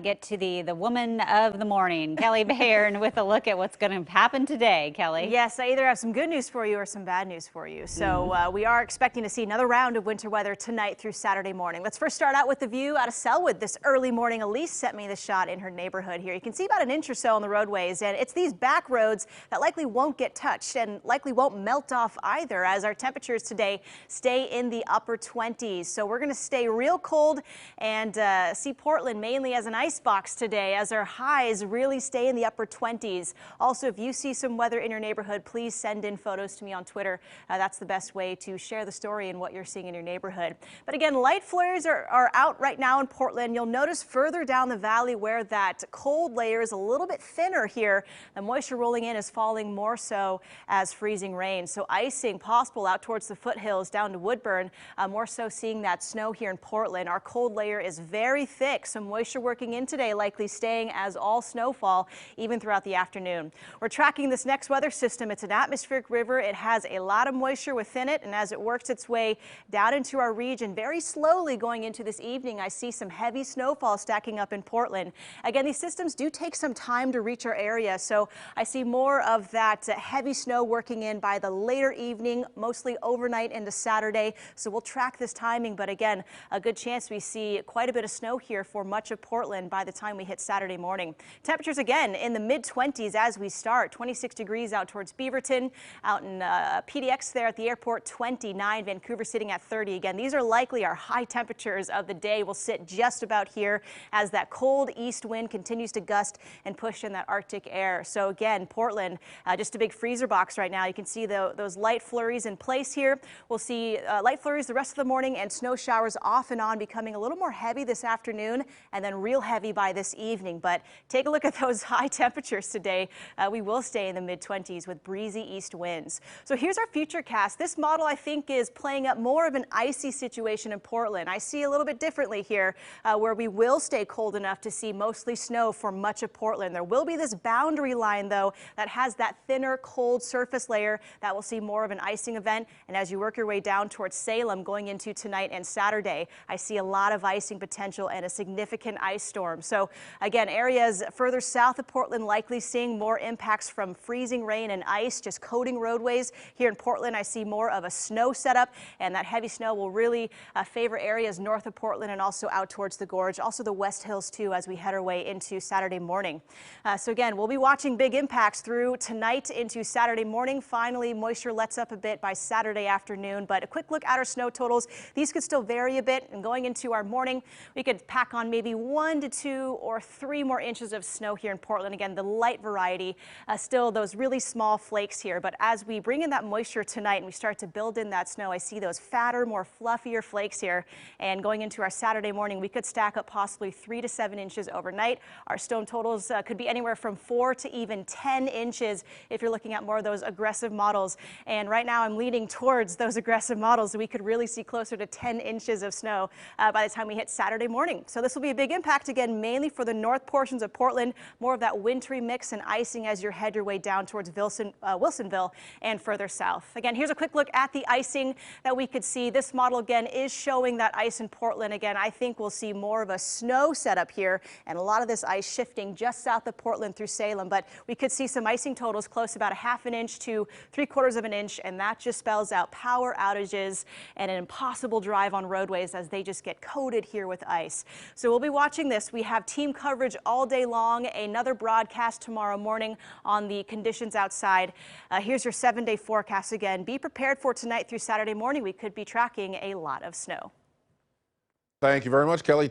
Get to the woman of the morning, Kelly Bayern, with a look at what's going to happen today. Kelly. Yes, I either have some good news for you or some bad news for you. So we are expecting to see another round of winter weather tonight through Saturday morning. Let's first start out with the view out of Selwood this early morning. Elise sent me the shot in her neighborhood here. You can see about an inch or so on the roadways, and it's these back roads that likely won't get touched and likely won't melt off either, as our temperatures today stay in the upper 20s. So we're going to stay real cold and see Portland mainly as an icebox today, as our highs really stay in the upper 20s. Also, if you see some weather in your neighborhood, please send in photos to me on Twitter. That's the best way to share the story and what you're seeing in your neighborhood. But again, light flurries are out right now in Portland. You'll notice further down the valley where that cold layer is a little bit thinner here. The moisture rolling in is falling more so as freezing rain. So icing possible out towards the foothills down to Woodburn. More so seeing that snow here in Portland. Our cold layer is very thick. Some moisture working in today, likely staying as all snowfall even throughout the afternoon. We're tracking this next weather system. It's an atmospheric river. It has a lot of moisture within it, and as it works its way down into our region very slowly going into this evening, I see some heavy snowfall stacking up in Portland. Again, these systems do take some time to reach our area, so I see more of that heavy snow working in by the later evening, mostly overnight into Saturday. So we'll track this timing, but again, a good chance we see quite a bit of snow here for much of Portland by the time we hit Saturday morning. Temperatures again in the mid-20s as we start. 26 degrees out towards Beaverton, out in PDX there at the airport, 29. Vancouver sitting at 30. Again, these are likely our high temperatures of the day. Will sit just about here as that cold east wind continues to gust and push in that Arctic air. So again, Portland, just a big freezer box right now. You can see those light flurries in place here. We'll see light flurries the rest of the morning and snow showers off and on, becoming a little more heavy this afternoon and then real heavy by this evening. But take a look at those high temperatures today. We will stay in the mid-20s with breezy east winds. So here's our future cast. This model, I think, is playing up more of an icy situation in Portland. I see a little bit differently here, where we will stay cold enough to see mostly snow for much of Portland. There will be this boundary line, though, that has that thinner, cold surface layer that will see more of an icing event. And as you work your way down towards Salem going into tonight and Saturday, I see a lot of icing potential and a significant ice storm. So again, areas further south of Portland likely seeing more impacts from freezing rain and ice just coating roadways. Here in Portland, I see more of a snow setup, and that heavy snow will really favor areas north of Portland and also out towards the gorge, also the West Hills too, as we head our way into Saturday morning. So again, we'll be watching big impacts through tonight into Saturday morning. Finally, moisture lets up a bit by Saturday afternoon, but a quick look at our snow totals. These could still vary a bit, and going into our morning, we could pack on maybe 1 to 2 or 3 more inches of snow here in Portland. Again, the light variety, still those really small flakes here. But as we bring in that moisture tonight and we start to build in that snow, I see those fatter, more fluffier flakes here. And going into our Saturday morning, we could stack up possibly 3 to 7 inches overnight. Our stone totals could be anywhere from 4 to even 10 inches if you're looking at more of those aggressive models. And right now I'm leaning towards those aggressive models. We could really see closer to 10 inches of snow by the time we hit Saturday morning. So this will be a big impact, again, mainly for the north portions of Portland. More of that wintry mix and icing as you head your way down towards Wilsonville and further south. Again, here's a quick look at the icing that we could see. This model again is showing that ice in Portland. Again, I think we'll see more of a snow setup here and a lot of this ice shifting just south of Portland through Salem. But we could see some icing totals close about 1/2 inch to 3/4 of an inch, and that just spells out power outages and an impossible drive on roadways as they just get coated here with ice. So we'll be watching this. We have team coverage all day long, another broadcast tomorrow morning on the conditions outside. Here's your 7-day forecast again. Be prepared for tonight through Saturday morning. We could be tracking a lot of snow. Thank you very much, Kelly.